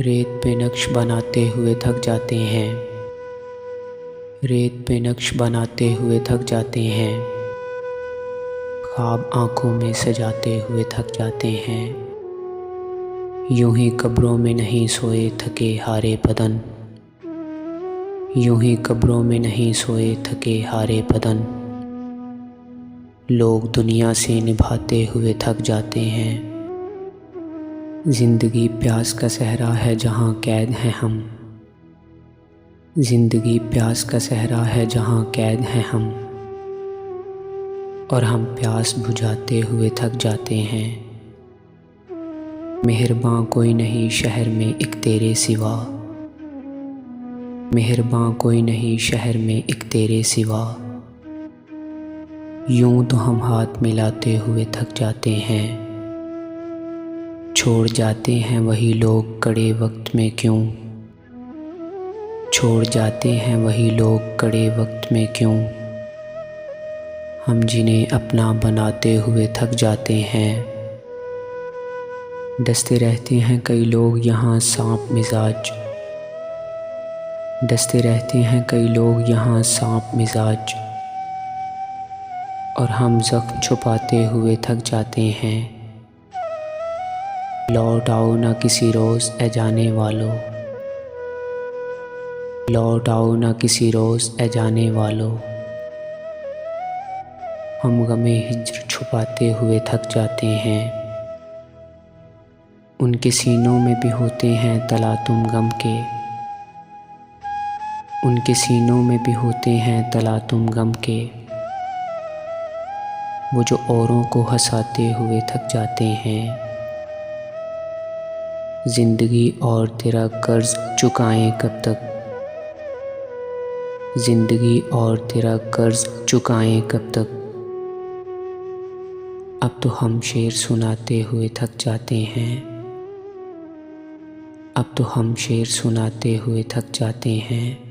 रेत पे नक्श बनाते हुए थक जाते हैं। रेत पे नक्श बनाते हुए थक जाते हैं। ख्वाब आँखों में सजाते हुए थक जाते हैं। यूं ही कब्रों में नहीं सोए थके हारे बदन। यूं ही कब्रों में नहीं सोए थके हारे बदन। लोग दुनिया से निभाते हुए थक जाते हैं। ज़िंदगी प्यास का सहरा है जहाँ कैद हैं हम। ज़िंदगी प्यास का सहरा है जहाँ कैद हैं हम। और हम प्यास बुझाते हुए थक जाते हैं। मेहरबां कोई नहीं शहर में एक तेरे सिवा। मेहरबां कोई नहीं शहर में एक तेरे सिवा। यूं तो हम हाथ मिलाते हुए थक जाते हैं। छोड़ जाते हैं वही लोग कड़े वक्त में क्यों। छोड़ जाते हैं वही लोग कड़े वक्त में क्यों। हम जिन्हें अपना बनाते हुए थक जाते हैं। डसते रहते हैं कई लोग यहाँ सांप मिजाज। डसते रहते हैं कई लोग यहाँ सांप मिजाज। और हम ज़ख्म छुपाते हुए थक जाते हैं। लौट आओ ना किसी रोज़ ए जाने वालों। लौट आओ ना किसी रोज़ ए जाने वालों। हम गमे हिज्र छुपाते हुए थक जाते हैं। उनके सीनों में भी होते हैं तलातुम गम के। उनके सीनों में भी होते हैं तलातुम गम के। वो जो औरों को हंसाते हुए थक जाते हैं। ज़िंदगी और तेरा कर्ज चुकाएं कब तक। ज़िंदगी और तेरा कर्ज चुकाएं कब तक। अब तो हम शेर सुनाते हुए थक जाते हैं। अब तो हम शेर सुनाते हुए थक जाते हैं।